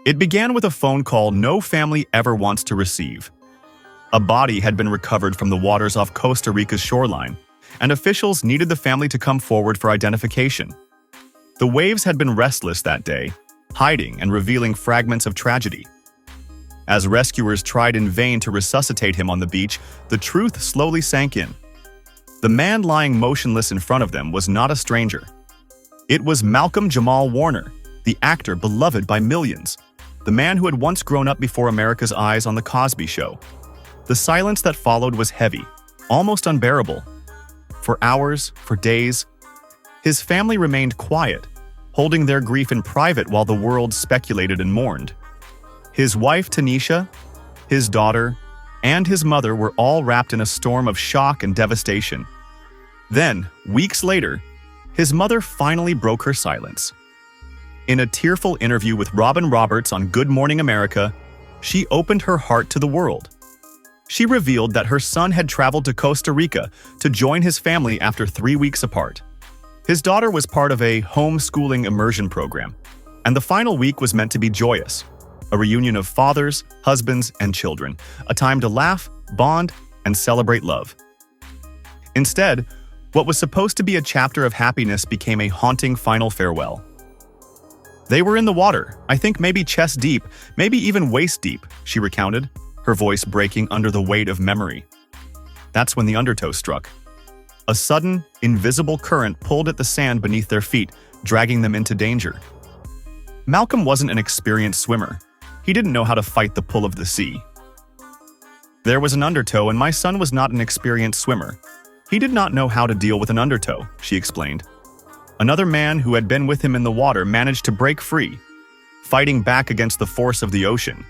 It began with a phone call no family ever wants to receive. A body had been recovered from the waters off Costa Rica's shoreline, and officials needed the family to come forward for identification. The waves had been restless that day, hiding and revealing fragments of tragedy. As rescuers tried in vain to resuscitate him on the beach, the truth slowly sank in. The man lying motionless in front of them was not a stranger. It was Malcolm-Jamal Warner, the actor beloved by millions, the man who had once grown up before America's eyes on The Cosby Show. The silence that followed was heavy, almost unbearable. For hours, for days, his family remained quiet, holding their grief in private while the world speculated and mourned. His wife, Tanisha, his daughter, and his mother were all wrapped in a storm of shock and devastation. Then, weeks later, his mother finally broke her silence. In a tearful interview with Robin Roberts on Good Morning America, she opened her heart to the world. She revealed that her son had traveled to Costa Rica to join his family after 3 weeks apart. His daughter was part of a homeschooling immersion program, and the final week was meant to be joyous. A reunion of fathers, husbands, and children, a time to laugh, bond, and celebrate love. Instead, what was supposed to be a chapter of happiness became a haunting final farewell. They were in the water, I think maybe chest deep, maybe even waist deep, she recounted, her voice breaking under the weight of memory. That's when the undertow struck. A sudden, invisible current pulled at the sand beneath their feet, dragging them into danger. Malcolm wasn't an experienced swimmer. He didn't know how to fight the pull of the sea. There was an undertow, and my son was not an experienced swimmer. He did not know how to deal with an undertow, she explained. Another man who had been with him in the water managed to break free, fighting back against the force of the ocean.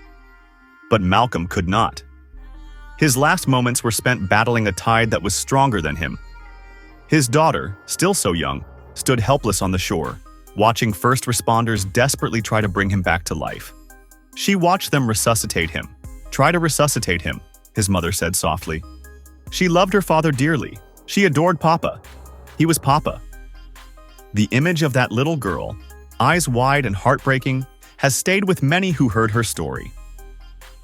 But Malcolm could not. His last moments were spent battling a tide that was stronger than him. His daughter, still so young, stood helpless on the shore, watching first responders desperately try to bring him back to life. She watched them resuscitate him. Try to resuscitate him, his mother said softly. She loved her father dearly. She adored Papa. He was Papa. The image of that little girl, eyes wide and heartbreaking, has stayed with many who heard her story.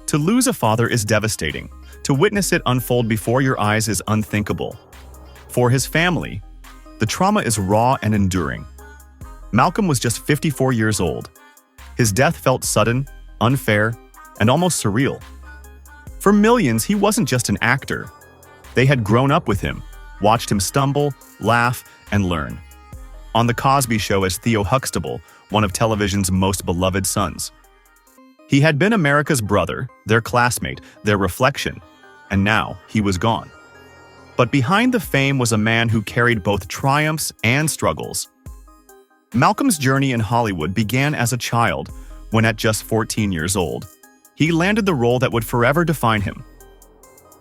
To lose a father is devastating. To witness it unfold before your eyes is unthinkable. For his family, the trauma is raw and enduring. Malcolm was just 54 years old. His death felt sudden, unfair, and almost surreal. For millions, he wasn't just an actor. They had grown up with him, watched him stumble, laugh, and learn. On The Cosby Show as Theo Huxtable, one of television's most beloved sons. He had been America's brother, their classmate, their reflection, and now he was gone. But behind the fame was a man who carried both triumphs and struggles. Malcolm's journey in Hollywood began as a child, when at just 14 years old, he landed the role that would forever define him.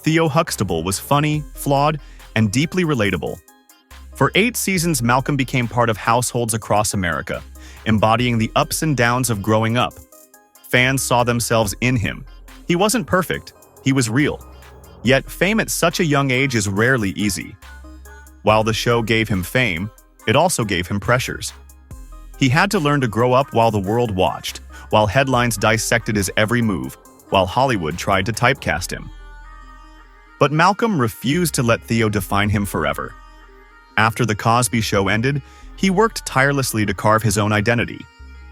Theo Huxtable was funny, flawed, and deeply relatable. For 8 seasons, Malcolm became part of households across America, embodying the ups and downs of growing up. Fans saw themselves in him. He wasn't perfect, he was real. Yet fame at such a young age is rarely easy. While the show gave him fame, it also gave him pressures. He had to learn to grow up while the world watched, while headlines dissected his every move, while Hollywood tried to typecast him. But Malcolm refused to let Theo define him forever. After The Cosby Show ended, he worked tirelessly to carve his own identity.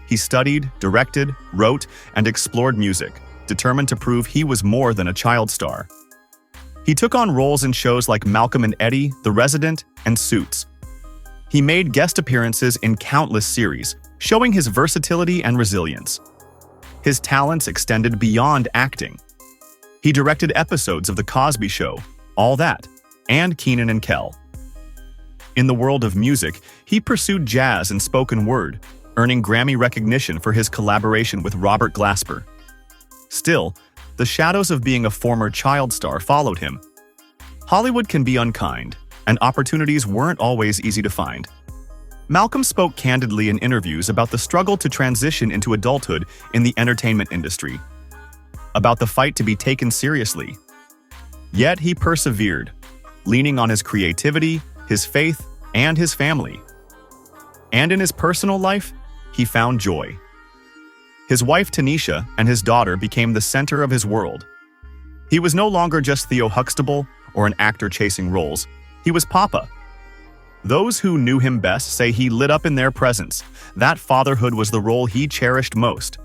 He studied, directed, wrote, and explored music, determined to prove he was more than a child star. He took on roles in shows like Malcolm and Eddie, The Resident, and Suits. He made guest appearances in countless series, showing his versatility and resilience. His talents extended beyond acting. He directed episodes of The Cosby Show, All That, and Kenan and Kel. In the world of music, he pursued jazz and spoken word, earning Grammy recognition for his collaboration with Robert Glasper. Still, the shadows of being a former child star followed him. Hollywood can be unkind, and opportunities weren't always easy to find. Malcolm spoke candidly in interviews about the struggle to transition into adulthood in the entertainment industry, about the fight to be taken seriously. Yet he persevered, leaning on his creativity, his faith, and his family. And in his personal life, he found joy. His wife Tanisha and his daughter became the center of his world. He was no longer just Theo Huxtable or an actor chasing roles. He was Papa. Those who knew him best say he lit up in their presence. That fatherhood was the role he cherished most.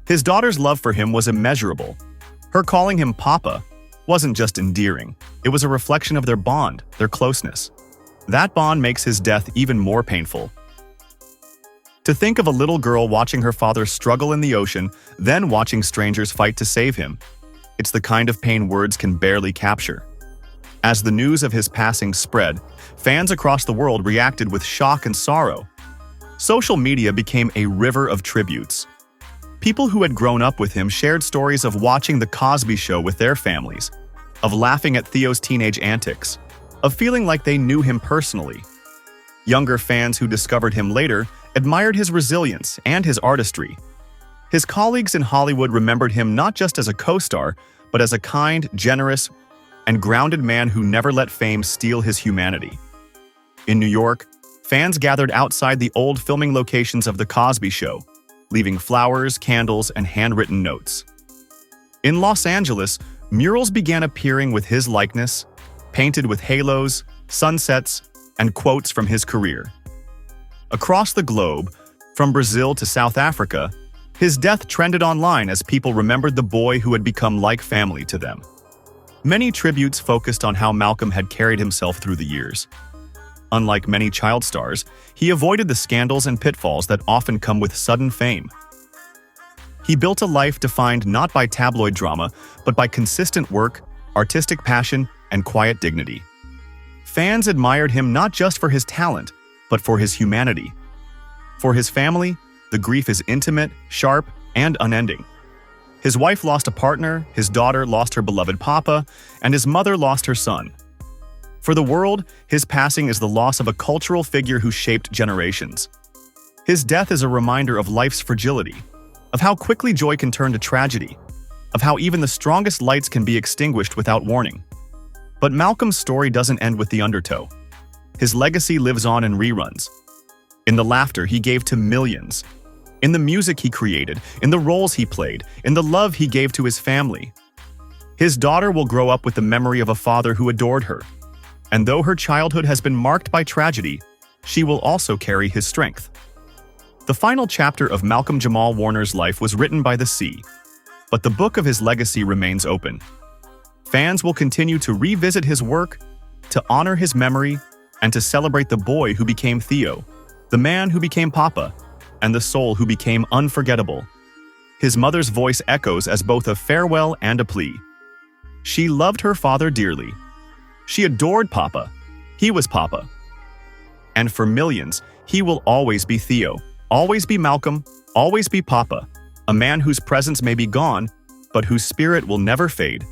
His daughter's love for him was immeasurable. Her calling him Papa wasn't just endearing. It was a reflection of their bond, their closeness. That bond makes his death even more painful. To think of a little girl watching her father struggle in the ocean, then watching strangers fight to save him. It's the kind of pain words can barely capture. As the news of his passing spread, fans across the world reacted with shock and sorrow. Social media became a river of tributes. People who had grown up with him shared stories of watching The Cosby Show with their families, of laughing at Theo's teenage antics, of feeling like they knew him personally. Younger fans who discovered him later admired his resilience and his artistry. His colleagues in Hollywood remembered him not just as a co-star, but as a kind, generous, and grounded man who never let fame steal his humanity. In New York, fans gathered outside the old filming locations of The Cosby Show, leaving flowers, candles, and handwritten notes. In Los Angeles, murals began appearing with his likeness, painted with halos, sunsets, and quotes from his career. Across the globe, from Brazil to South Africa, his death trended online as people remembered the boy who had become like family to them. Many tributes focused on how Malcolm had carried himself through the years. Unlike many child stars, he avoided the scandals and pitfalls that often come with sudden fame. He built a life defined not by tabloid drama, but by consistent work, artistic passion, and quiet dignity. Fans admired him not just for his talent, but for his humanity. For his family, the grief is intimate, sharp, and unending. His wife lost a partner, his daughter lost her beloved Papa, and his mother lost her son. For the world, his passing is the loss of a cultural figure who shaped generations. His death is a reminder of life's fragility, of how quickly joy can turn to tragedy, of how even the strongest lights can be extinguished without warning. But Malcolm's story doesn't end with the undertow. His legacy lives on in reruns. In the laughter he gave to millions, in the music he created, in the roles he played, in the love he gave to his family. His daughter will grow up with the memory of a father who adored her. And though her childhood has been marked by tragedy, she will also carry his strength. The final chapter of Malcolm-Jamal Warner's life was written by the sea, but the book of his legacy remains open. Fans will continue to revisit his work, to honor his memory, and to celebrate the boy who became Theo, the man who became Papa, and the soul who became unforgettable. His mother's voice echoes as both a farewell and a plea. She loved her father dearly. She adored Papa. He was Papa. And for millions, he will always be Theo, always be Malcolm, always be Papa, a man whose presence may be gone, but whose spirit will never fade.